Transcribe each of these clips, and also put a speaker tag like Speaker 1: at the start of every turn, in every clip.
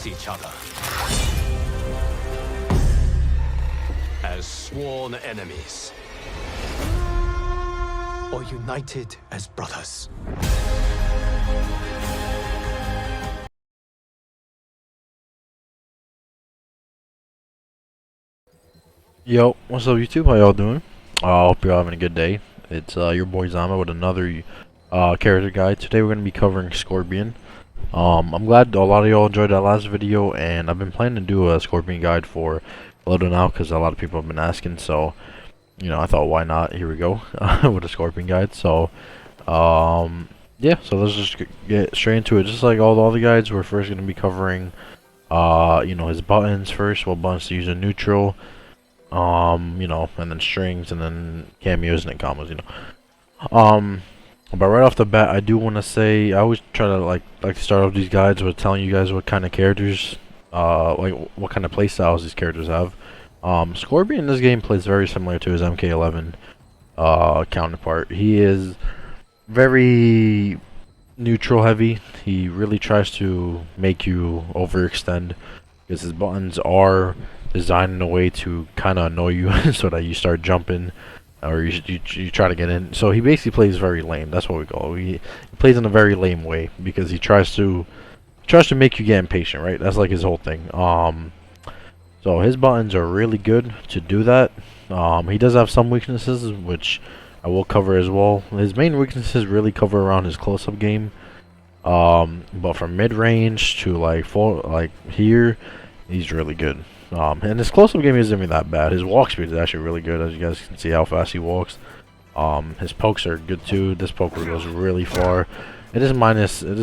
Speaker 1: each other as sworn enemies, or united as brothers.
Speaker 2: Yo, what's up YouTube? How y'all doing? I hope you're having a good day. It's your boy Xombat with another character guide. Today we're going to be covering Scorpion. I'm glad a lot of y'all enjoyed that last video, and I've been planning to do a Scorpion guide for a little now because a lot of people have been asking, so you know, I thought why not. Here we go with a Scorpion guide. So yeah, so let's just get straight into it. Just like all the other guides, we're first going to be covering you know, his buttons first, what buttons to use in neutral, you know, and then strings, and then cameos, and then combos, you know. But right off the bat, I do want to say, I always try to like to start off these guides with telling you guys what kind of characters, like what kind of playstyles these characters have. Scorpion in this game plays very similar to his MK11 counterpart. He is very neutral heavy. He really tries to make you overextend because his buttons are designed in a way to kind of annoy you so that you start jumping or you try to get in. So he basically plays very lame. That's what we call it. He plays in a very lame way because he tries to make you get impatient, right? That's like his whole thing. So his buttons are really good to do that. He does have some weaknesses, which I will cover as well. His main weaknesses really cover around his close-up game. But from mid-range to like here, he's really good. And his close-up game isn't even that bad. His walk speed is actually really good, as you guys can see how fast he walks. His pokes are good too. This poke goes really far. It is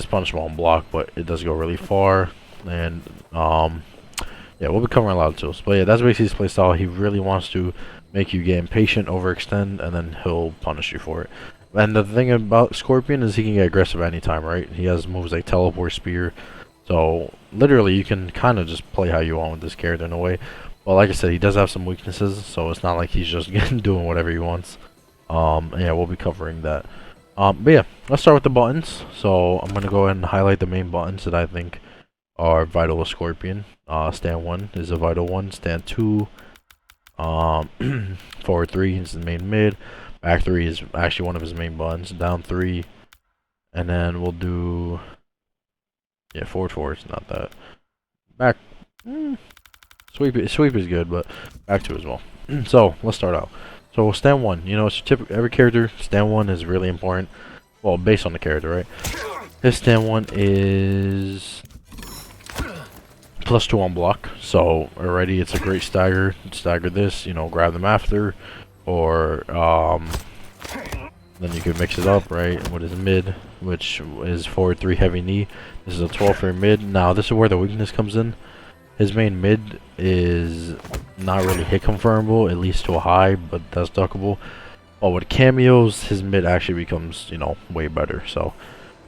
Speaker 2: punishable on block, but it does go really far. And yeah, we'll be covering a lot of tools. But yeah, that's basically his playstyle. He really wants to make you get impatient, overextend, and then he'll punish you for it. And the thing about Scorpion is he can get aggressive anytime, right? He has moves like teleport, spear. So literally you can kind of just play how you want with this character in a way. But like I said, he does have some weaknesses, so it's not like he's just doing whatever he wants. And yeah, we'll be covering that. But yeah, let's start with the buttons. So I'm gonna go ahead and highlight the main buttons that I think are vital with Scorpion. Stand 1 is a vital one. Stand 2, forward 3 is the main mid. Back 3 is actually one of his main buttons. Down 3, and then we'll do, yeah, forward 4 is not that. Back, sweep is good, but back 2 as well. So let's start out. So stand 1, you know, it's typical. Every character, stand 1 is really important. Well, based on the character, right? His stand 1 is +2 on block, so already it's a great stagger. Stagger this, you know, grab them after, or then you could mix it up, right, with his mid, which is forward 3 heavy knee. This is a 12 for mid. Now this is where the weakness comes in. His main mid is not really hit confirmable, at least to a high, but that's duckable. But with cameos, his mid actually becomes, you know, way better. So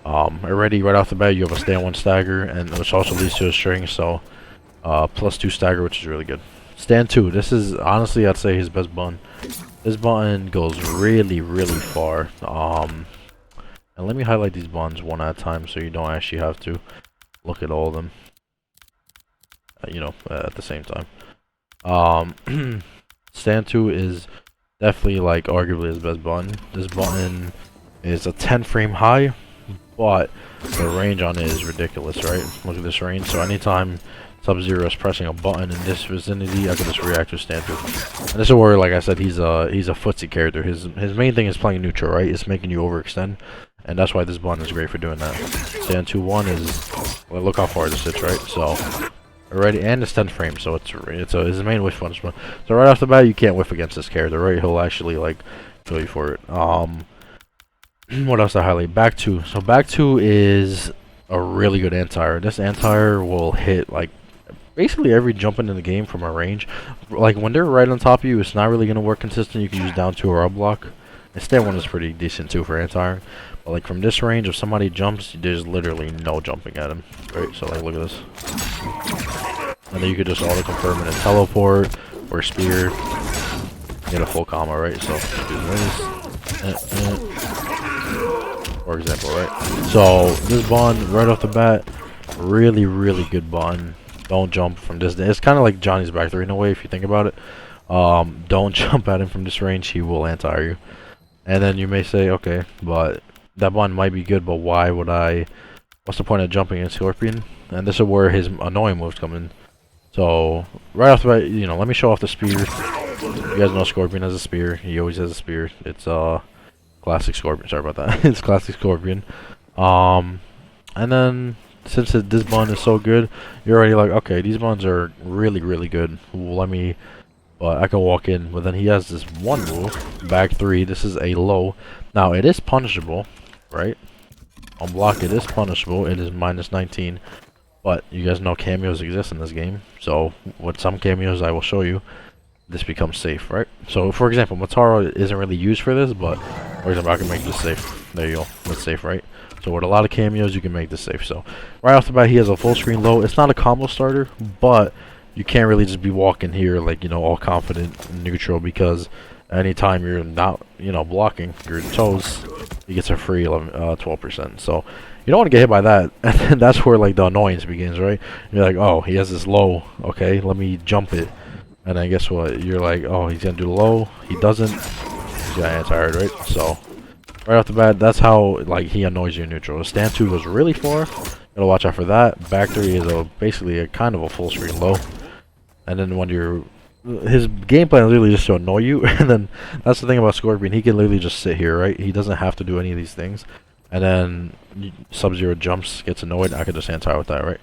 Speaker 2: already right off the bat, you have a stand 1 stagger, and which also leads to a string, so +2 stagger, which is really good. Stand 2, this is honestly, I'd say, his best button. This button goes really far. And let me highlight these buttons one at a time so you don't actually have to look at all of them, you know, at the same time. Stand 2 is definitely, like, arguably his best button. This button is a 10 frame high, but the range on it is ridiculous, right? Look at this range. So anytime Sub-Zero is pressing a button in this vicinity, I can just react to stand 2. And this is where, like I said, he's a footsie character. His main thing is playing neutral, right? It's making you overextend, and that's why this button is great for doing that. Stand 2-1 is, well, look how far this hits, right? So already, and it's 10 frames, so it's his main whiff punishment. So right off the bat, you can't whiff against this character, right? He'll actually like kill you for it. What else I highlight? Back 2. So back 2 is a really good anti-air. This anti-air will hit like basically every jumping in the game from a range. Like when they're right on top of you, it's not really gonna work consistent. You can use down 2 or up block. And stand 1 is pretty decent too for anti-air. But like from this range, if somebody jumps, there's literally no jumping at him. Right? So like look at this. And then you could just auto confirm in a teleport or spear. Get a full combo, right? So do this. For example, right? So this button right off the bat, really good button. Don't jump from this. It's kind of like Johnny's back 3 in a way if you think about it. Don't jump at him from this range. He will anti you. And then you may say, okay, but that button might be good, but why would I? What's the point of jumping in Scorpion? And this is where his annoying moves come in. So right off the bat, you know, let me show off the spear. You guys know Scorpion has a spear. He always has a spear. It's classic Scorpion. Sorry about that. It's classic Scorpion. And then since this button is so good, you're already like, okay, these buttons are really, really good. Let me. But I can walk in. But then he has this one move, back 3. This is a low. Now it is punishable, right? On block, it is punishable. It is minus 19. But you guys know cameos exist in this game. So with some cameos I will show you, this becomes safe, right? So for example, Mataro isn't really used for this, but for example, I can make this safe. There you go. That's safe, right? So with a lot of cameos, you can make this safe. So right off the bat, he has a full screen low. It's not a combo starter, but you can't really just be walking here like, you know, all confident neutral, because anytime you're not, you know, blocking your toes, he gets a free 12%. So you don't want to get hit by that. And that's where like the annoyance begins, right? You're like, oh, he has this low. Okay, let me jump it. And then guess what? You're like, oh, he's gonna do the low. He doesn't. He's gonna anti-hard, right? So right off the bat, that's how like he annoys you in neutral. Stand 2 goes really far. Gotta watch out for that. Back 3 is basically a kind of a full screen low. And then when you're, his game plan is literally just to annoy you. And then that's the thing about Scorpion. He can literally just sit here, right? He doesn't have to do any of these things. And then Sub-Zero jumps, gets annoyed. I could just anti with that, right?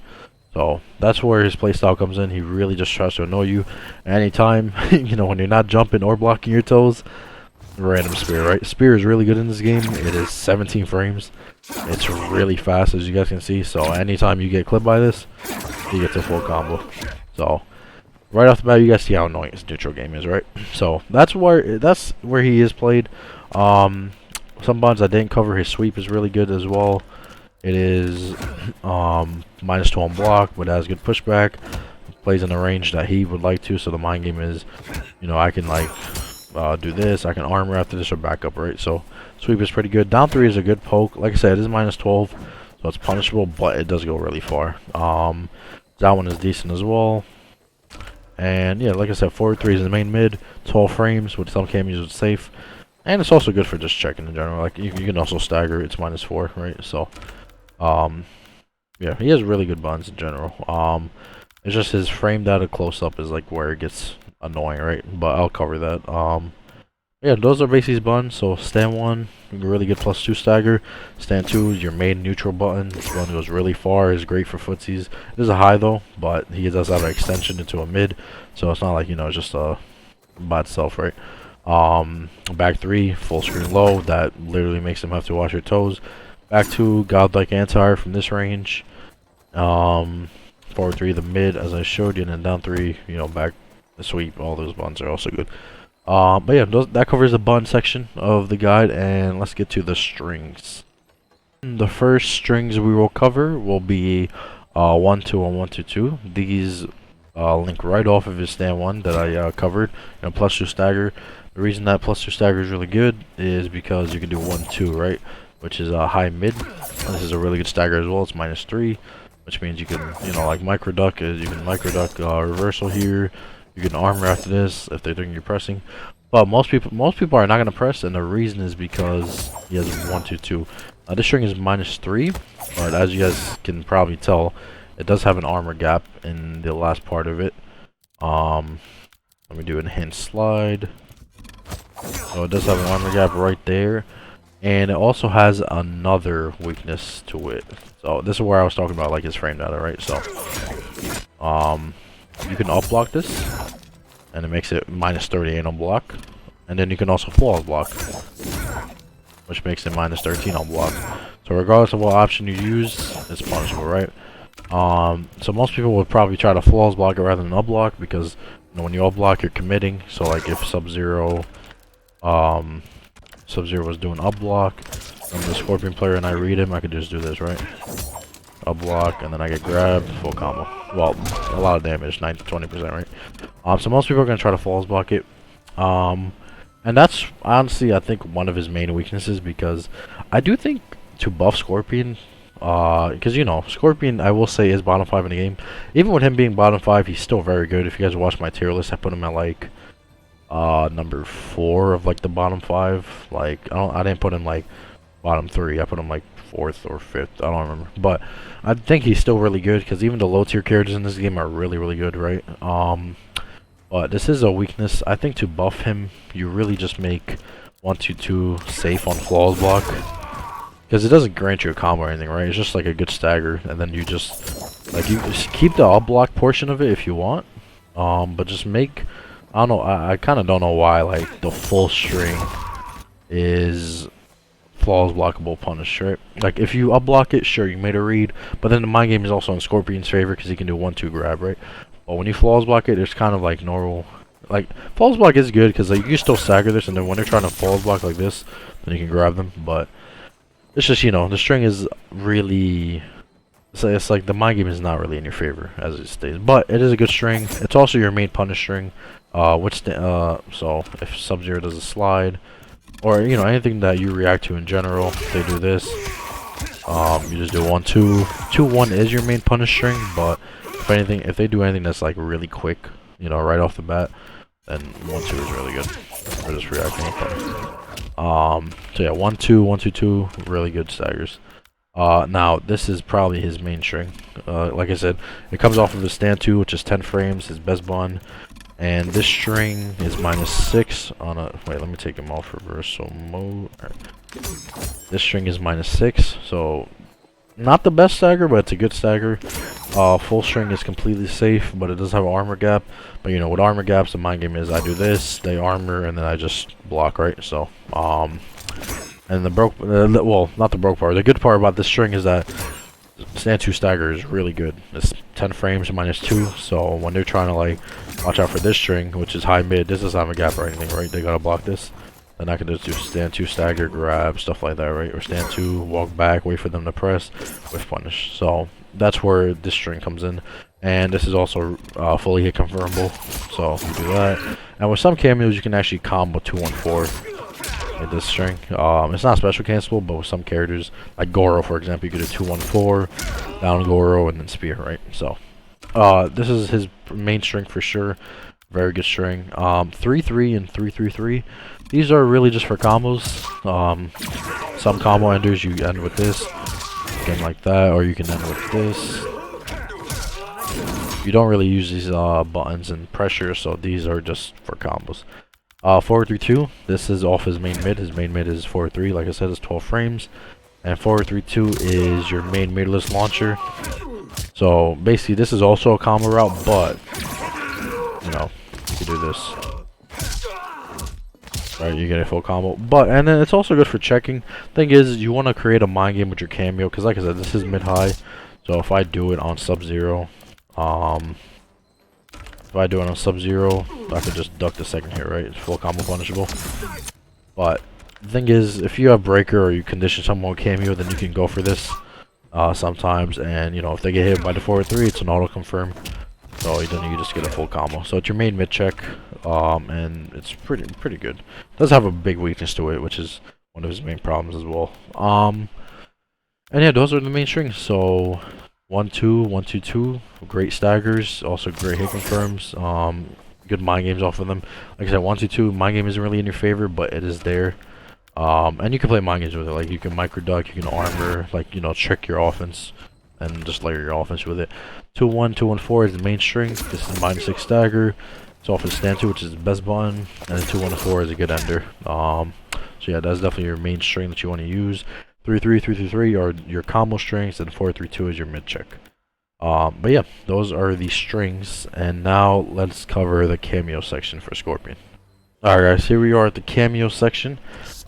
Speaker 2: So that's where his playstyle comes in. He really just tries to annoy you. Anytime, you know, when you're not jumping or blocking your toes, random spear, right? Spear is really good in this game. It is 17 frames. It's really fast, as you guys can see. So anytime you get clipped by this, you get the full combo. So right off the bat, you guys see how annoying his neutral game is, right? So that's where he is played. Some buttons I didn't cover. His sweep is really good as well. It is minus 2 on block, but has good pushback. Plays in the range that he would like to. So the mind game is, you know, I can like do this. I can armor after this or back up, right? So sweep is pretty good. Down 3 is a good poke. Like I said, it is minus 12, so it's punishable, but it does go really far. That one is decent as well. And yeah, like I said, forward 3 is the main mid. 12 frames with some cameos, it's safe. And it's also good for just checking in general. Like you can also stagger. It's minus 4, right? So, yeah, he has really good buttons in general. It's just his frame data close up is like where it gets annoying, right? But I'll cover that. Yeah, those are basically his buttons. So stand 1, really good plus 2 stagger. Stand 2 is your main neutral button. This button goes really far. Is great for footsies. It is a high though, but he does have an extension into a mid, so it's not like, you know, it's just by itself, right? Back 3, full screen low. That literally makes him have to watch your toes. Back 2, godlike anti from this range. Forward 3, the mid, as I showed you, and then down 3, you know, back the sweep. All those buttons are also good. But yeah, that covers the button section of the guide, and let's get to the strings. The first strings we will cover will be 1, 2, and 1, 2, 2. These link right off of his stand 1 that I covered, and plus 2 stagger. The reason that plus 2 stagger is really good is because you can do 1, 2, right? Which is a high mid. And this is a really good stagger as well. It's minus 3, which means you can, you know, like micro duck is, you can micro duck reversal here. You can armor after this if they're doing your pressing. But most people are not going to press, and the reason is because he has 1, 2, 2. This string is minus 3, but as you guys can probably tell, it does have an armor gap in the last part of it. Let me do an hint slide. So it does have an armor gap right there, and it also has another weakness to it. So this is where I was talking about like his frame data, right? So you can up block this, and it makes it minus 38 on block, and then you can also flawless block, which makes it minus 13 on block. So regardless of what option you use, it's punishable, right? So most people would probably try to flawless block it rather than up block, because you know, when you up block, you're committing. So like if Sub-Zero was doing up block, I'm the Scorpion player and I read him, I could just do this, right? Up block, and then I get grabbed, full combo. Well, a lot of damage, 9 to 20%, right? So most people are gonna try to flawless block it. And that's honestly, I think, one of his main weaknesses, because I do think to buff Scorpion, because you know Scorpion, I will say, is bottom 5 in the game. Even with him being bottom 5, he's still very good. If you guys watch my tier list, I put him at like number 4 of like the bottom 5. Like I didn't put him like bottom 3. I put him like 4th or 5th. I don't remember, but I think he's still really good because even the low tier characters in this game are really good, right? But this is a weakness. I think to buff him, you really just make 1-2-2 safe on flawless block. Because it doesn't grant you a combo or anything, right? It's just like a good stagger, and then you just like you just keep the up block portion of it if you want. But just make, I don't know, I kind of don't know why like the full string is flawless blockable punish, right? Like if you up block it, sure, you made a read, but then the mind game is also in Scorpion's favor because he can do 1-2 grab, right? But when you flawless block it, it's kind of like normal. Like flawless block is good because like you can still stagger this, and then when they're trying to flawless block like this, then you can grab them. But it's just, you know, the string is really, so it's like the mind game is not really in your favor as it stays, but it is a good string. It's also your main punish string, so if Sub-Zero does a slide, or you know anything that you react to in general, they do this. You just do 1-2. 2-1 is your main punish string, but if anything, if they do anything that's like really quick, you know, right off the bat, then 1-2 is really good for just reacting with punish. So yeah, 1-2, 1-2-2, really good staggers. Now this is probably his main string. Like I said, it comes off of his stand 2, which is 10 frames, his best bond, and this string is -6 on a. Wait, let me take him off reversal mode. This string is -6, so not the best stagger, but it's a good stagger. Full string is completely safe, but it does have an armor gap. But you know, with armor gaps, the mind game is I do this, they armor, and then I just block, right? So, and the broke, well, not the broke part. The good part about this string is that stand 2 stagger is really good. It's 10 frames -2, so when they're trying to like watch out for this string, which is high mid, this doesn't have a gap or anything, right? They gotta block this. Then I can just do stand 2 stagger, grab, stuff like that, right? Or stand 2, walk back, wait for them to press, with punish. So that's where this string comes in. And this is also fully hit confirmable, so you do that. And with some cameos, you can actually combo 2-1-4 with this string. It's not special cancelable, but with some characters, like Goro, for example, you could do 2-1-4, down Goro, and then spear, right? So this is his main string for sure. Very good string. 3-3 and 3-3-3. These are really just for combos. Some combo enders you end with this, again like that, or you can end with this. You don't really use these buttons and pressure, so these are just for combos. 4-3-2. This is off his main mid. His main mid is 4-3. Like I said, it's 12 frames, and 4-3-2 is your main midless launcher. So basically, this is also a combo route, but you know, you can do this. Right, you get a full combo, and then it's also good for checking. Thing is, you want to create a mind game with your cameo, because like I said, this is mid-high. So if I do it on Sub-Zero, I could just duck the second hit, right? It's full combo punishable. But the thing is, if you have breaker or you condition someone with cameo, then you can go for this sometimes, and you know, if they get hit by the 4-3, it's an auto confirm. So then you just get a full combo. So it's your main mid check, and it's pretty good. It does have a big weakness to it, which is one of his main problems as well. And yeah, those are the main strings. So 1-2, 1-2-2, great staggers, also great hit confirms. Good mind games off of them. Like I said, 1-2-2, mind game isn't really in your favor, but it is there. And you can play mind games with it. Like you can micro duck, you can armor, like, you know, trick your offense and just layer your offense with it. 2-1, 2-1-4 is the main string. This is -6 stagger. It's off his stand 2, which is the best button, and then 2-1-4 is a good ender. So yeah, that's definitely your main string that you want to use. 3-3, 3-3-3 are your combo strings, and 4-3-2 is your mid check. But yeah, those are the strings, and now let's cover the cameo section for Scorpion. Alright guys, here we are at the cameo section.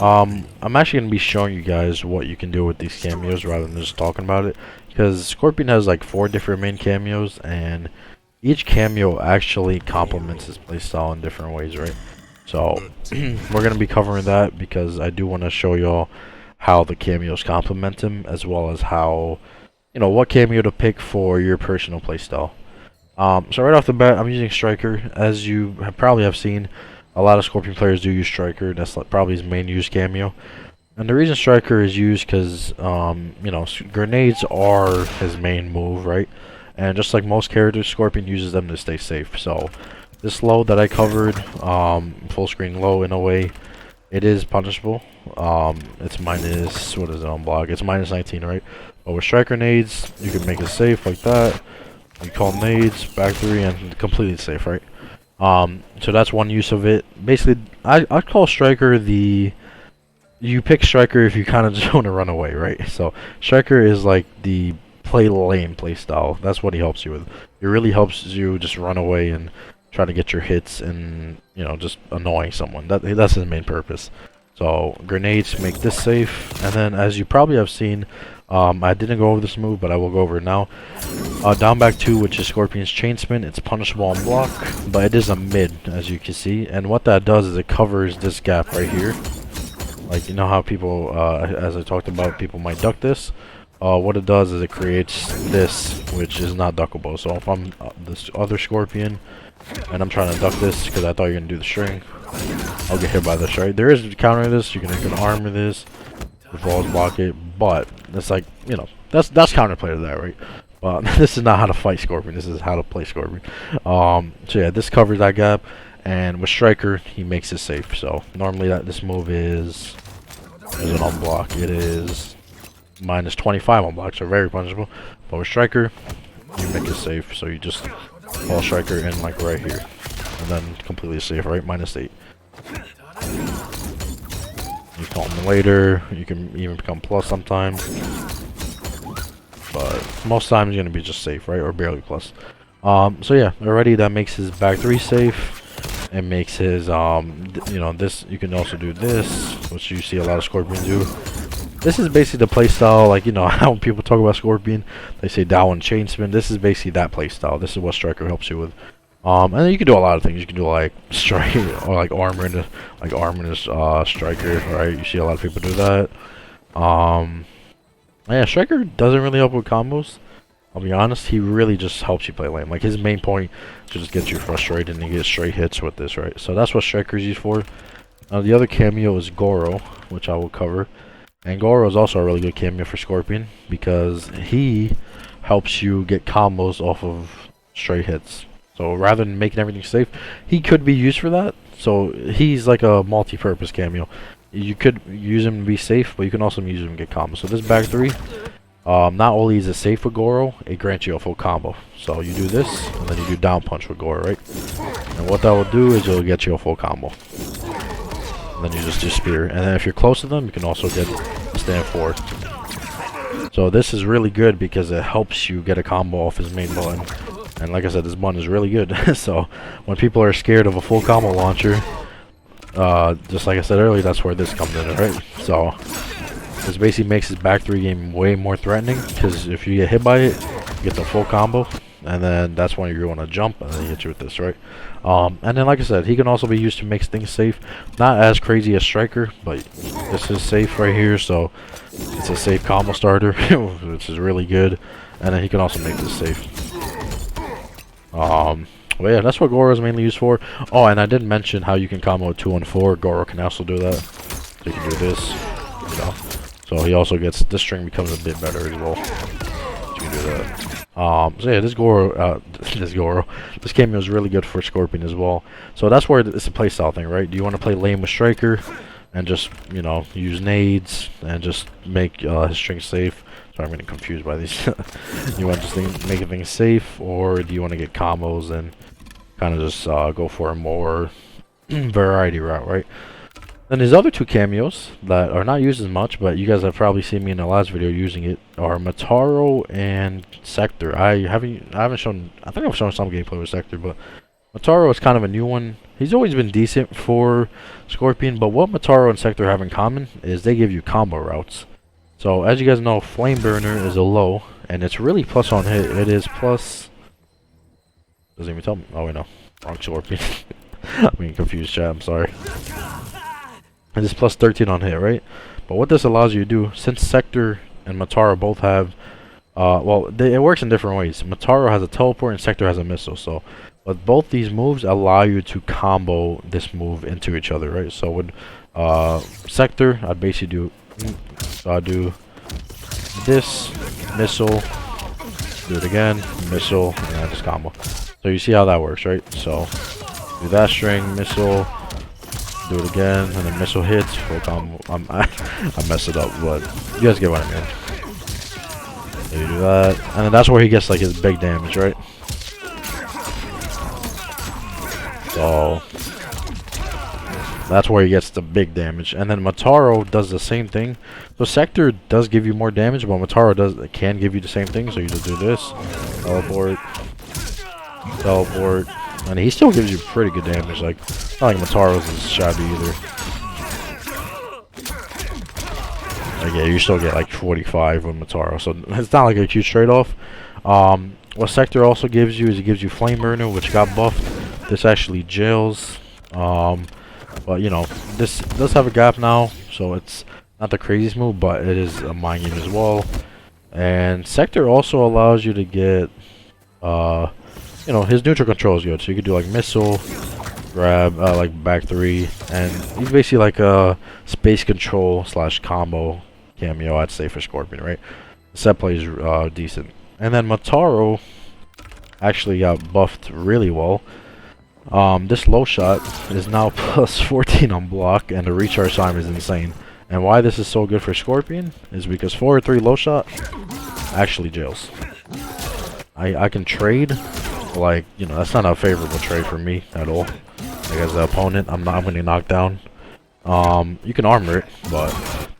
Speaker 2: I'm actually going to be showing you guys what you can do with these cameos rather than just talking about it, because Scorpion has like 4 different main cameos, and each cameo actually complements his playstyle in different ways, right? So we're going to be covering that because I do want to show y'all how the cameos complement him, as well as how, you know, what cameo to pick for your personal playstyle. So right off the bat, I'm using Striker. As you probably have seen, a lot of Scorpion players do use Striker. That's like probably his main use cameo. And the reason Striker is used because, you know, grenades are his main move, right? And just like most characters, Scorpion uses them to stay safe. So, this low that I covered, full screen low in a way, it is punishable. It's minus, what is it on block? It's minus 19, right? But with strike grenades, you can make it safe like that. You call nades, back 3, and completely safe, right? So that's one use of it. Basically, I'd call Striker the... You pick Striker if you kind of just want to run away, right? So, Striker is like the play lane play style. That's what he helps you with. It really helps you just run away and try to get your hits and, you know, just annoying someone. That's his main purpose. So, grenades make this safe. And then, as you probably have seen, I didn't go over this move, but I will go over it now. Down back 2, which is Scorpion's chain spin. It's punishable on block, but it is a mid, as you can see. And what that does is it covers this gap right here. Like, you know how people, as I talked about, people might duck this. What it does is it creates this, which is not duckable. So if I'm this other Scorpion, and I'm trying to duck this because I thought you were going to do the string, I'll get hit by this, right? There is countering this. You can armor this. The balls block it. But it's like, you know, that's counterplay to that, right? But this is not how to fight Scorpion. This is how to play Scorpion. So yeah, this covers that gap. And with Striker, he makes it safe. So normally this move is it on block? It is minus 25 on block, so very punishable. But with Striker, you make it safe. So you just call Striker in like right here, and then completely safe, right? Minus 8. You call him later. You can even become plus sometimes, but most times you're gonna be just safe, right? Or barely plus. So yeah, already that makes his back 3 safe. It makes his, you know, this, you can also do this, which you see a lot of Scorpion do. This is basically the playstyle, like, you know, how when people talk about Scorpion, they say down and chain spin. This is basically that playstyle. This is what Striker helps you with. And then you can do a lot of things. You can do, like, strike, or, like, armor into, Striker, right? You see a lot of people do that. Yeah, Striker doesn't really help with combos. I'll be honest, he really just helps you play lane. Like, his main point is to just get you frustrated and you get straight hits with this, right? So that's what Striker's used for. The other cameo is Goro, which I will cover. And Goro is also a really good cameo for Scorpion because he helps you get combos off of straight hits. So rather than making everything safe, he could be used for that. So he's like a multi-purpose cameo. You could use him to be safe, but you can also use him to get combos. So this back 3... not only is it safe with Goro, it grants you a full combo. So you do this, and then you do down punch with Goro, right? And what that will do is it'll get you a full combo. And then you just do spear. And then if you're close to them, you can also get stand forward. So this is really good because it helps you get a combo off his main button. And like I said, this button is really good. So when people are scared of a full combo launcher, just like I said earlier, that's where this comes in, right? So this basically makes his back 3 game way more threatening, because if you get hit by it, you get the full combo, and then that's when you're going to jump, and then he hits you with this, right? And then, like I said, he can also be used to make things safe. Not as crazy as Striker, but this is safe right here, so it's a safe combo starter, which is really good. And then he can also make this safe. Well, yeah, that's what Goro is mainly used for. Oh, and I didn't mention how you can combo 2 on 4. Goro can also do that. So you can do this, you know. So he also gets, this string becomes a bit better as well. You can do that. So yeah, this cameo is really good for Scorpion as well. So that's where it's a playstyle thing, right? Do you want to play lane with Striker and just, you know, use nades and just make his string safe? Sorry, I'm getting confused by these. You want to just make things safe, or do you want to get combos and kind of just go for a more variety route, right? Then his other 2 cameos that are not used as much, but you guys have probably seen me in the last video using it, are Mataro and Sector. I haven't shown, I think I've shown some gameplay with Sector, but Mataro is kind of a new one. He's always been decent for Scorpion, but what Mataro and Sector have in common is they give you combo routes. So as you guys know, Flame Burner is a low, and it's really plus on hit. It is plus, doesn't even tell me. Oh wait, no, wrong Scorpion. I'm getting confused, chat, I'm sorry. It is plus 13 on hit, right? But what this allows you to do, since Sector and Mataro both have, well, it works in different ways. Mataro has a teleport and Sector has a missile. So, but both these moves allow you to combo this move into each other, right? So with Sector, I'd basically do So I do this, missile, do it again, missile, and I just combo. So you see how that works, right? So do that string, missile, do it again, and then missile hits, full combo. I messed it up, but you guys get what I mean. So you do that, and then that's where he gets like his big damage, right? So that's where he gets the big damage, and then Mataro does the same thing. So Sector does give you more damage, but Mataro can give you the same thing. So you just do this, teleport, teleport, and he still gives you pretty good damage. Like not like Mataro's is shabby either. Like, yeah, you still get like 45 with Mataro, so it's not like a huge trade-off. What Sector also gives you is it gives you Flame Burner, which got buffed. This actually jails. But you know, this does have a gap now, so it's not the craziest move, but it is a mind game as well. And Sector also allows you to get, you know, his neutral control is good, so you could do like missile, grab, like back 3, and he's basically like a space control / combo Cameo, I'd say, for Scorpion, right? The set play is decent. And then Mataro actually got buffed really well. This low shot is now plus 14 on block, and the recharge time is insane. And why this is so good for Scorpion is because 4 or 3 low shot actually jails. I can trade, like, you know, that's not a favorable trade for me at all. Like, as the opponent, I'm getting knocked down. You can armor it, but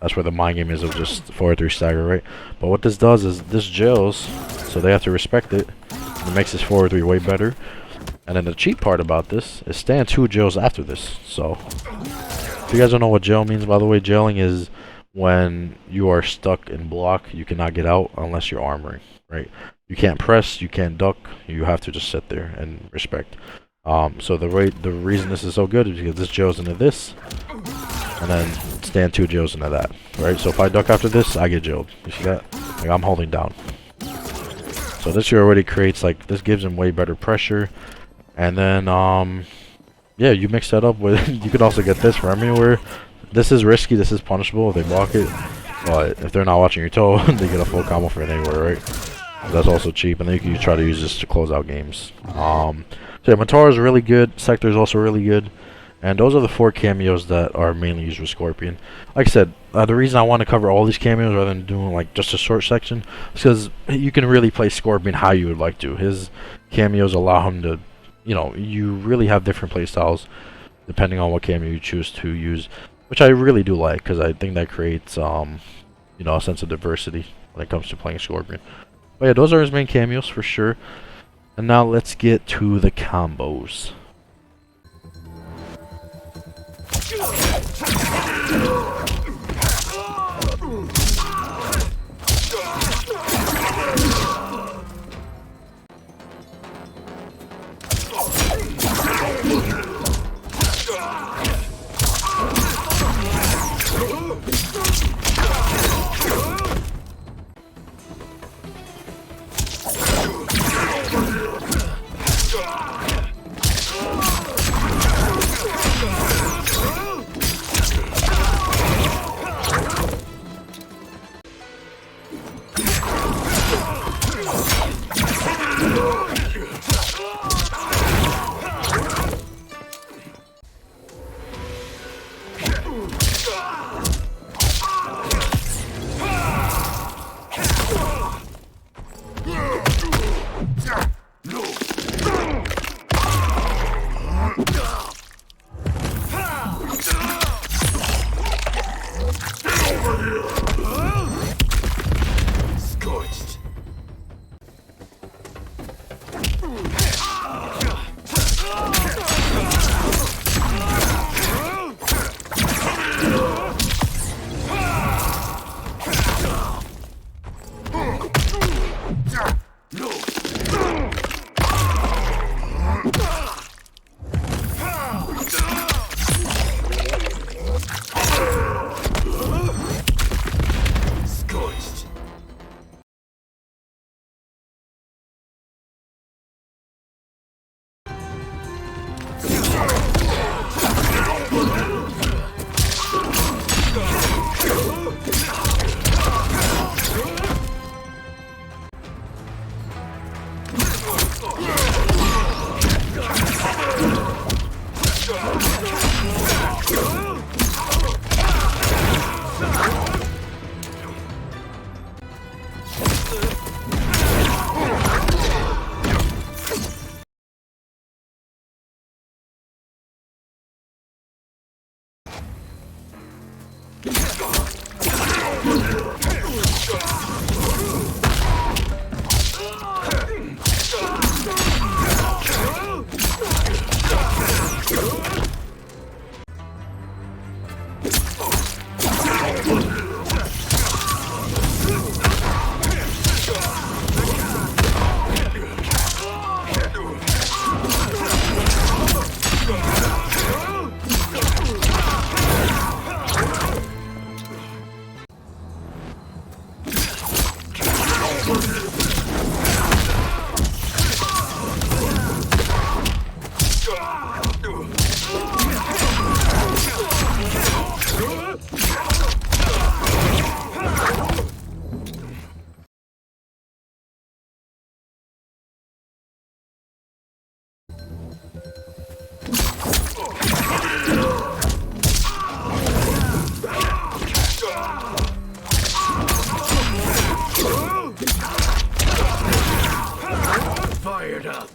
Speaker 2: that's where the mind game is of just 4 or 3 stagger, right? But what this does is this jails, so they have to respect it. It makes this 4 or 3 way better. And then the cheap part about this is stand 2 jails after this. So if you guys don't know what jail means, by the way, jailing is when you are stuck in block, you cannot get out unless you're armoring, right? You can't press, you can't duck, you have to just sit there and respect. So the reason this is so good is because this jails into this, and then stand 2 jails into that, right? So if I duck after this, I get jailed. You see that? Like, I'm holding down. So this here already creates, like, this gives him way better pressure. And then, yeah, you mix that up with, you could also get this from anywhere. This is risky, this is punishable if they block it. But if they're not watching your toe, they get a full combo for it anywhere, right? So that's also cheap, and then you can try to use this to close out games. So yeah, Mataro is really good, Sector is also really good. And those are the 4 cameos that are mainly used with Scorpion. Like I said, the reason I want to cover all these cameos rather than doing like just a short section is because you can really play Scorpion how you would like to. His cameos allow him to, you know, you really have different playstyles depending on what cameo you choose to use, which I really do like because I think that creates, you know, a sense of diversity when it comes to playing Scorpion. But yeah, those are his main cameos for sure. And now let's get to the combos.
Speaker 1: Fired up.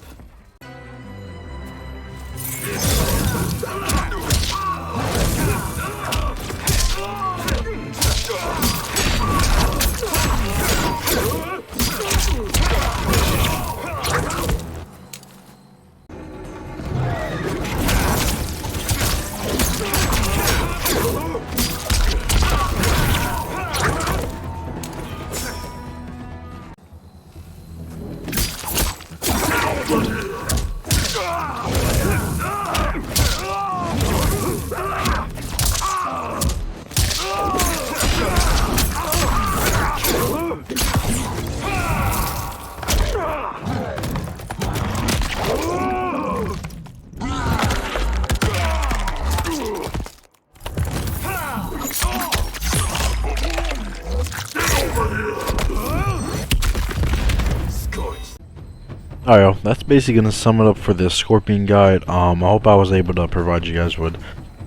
Speaker 2: Alright, yo, that's basically gonna sum it up for this Scorpion guide. I hope I was able to provide you guys with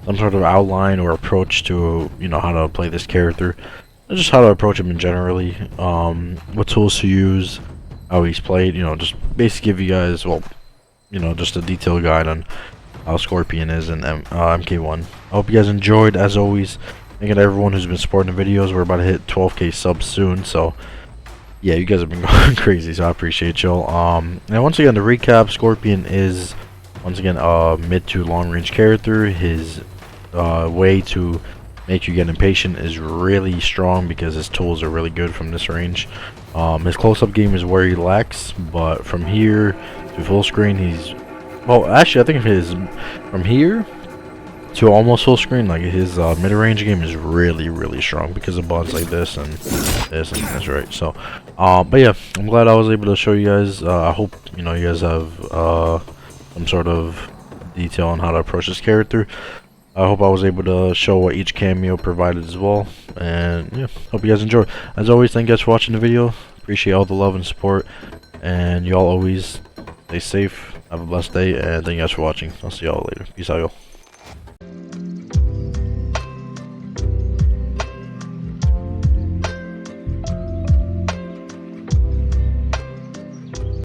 Speaker 2: some sort of outline or approach to, you know, how to play this character, and just how to approach him in generally, what tools to use, how he's played, you know, just basically give you guys, well, you know, just a detailed guide on how Scorpion is in MK1. I hope you guys enjoyed. As always, thank you to everyone who's been supporting the videos. We're about to hit 12k subs soon, so yeah, you guys have been going crazy, so I appreciate y'all. And once again, to recap, Scorpion is once again a mid to long range character. His way to make you get impatient is really strong because his tools are really good from this range. His close-up game is where he lacks, but from here to full screen, he's, well, actually, I think his from here to almost full screen, like his mid-range game is really strong because of buttons like this and this, right? So but yeah, I'm glad I was able to show you guys. I hope, you know, you guys have some sort of detail on how to approach this character. I hope I was able to show what each cameo provided as well, and yeah, hope you guys enjoy. As always, thank you guys for watching the video. Appreciate all the love and support, and y'all always stay safe, have a blessed day, and thank you guys for watching. I'll see y'all later. Peace out, y'all.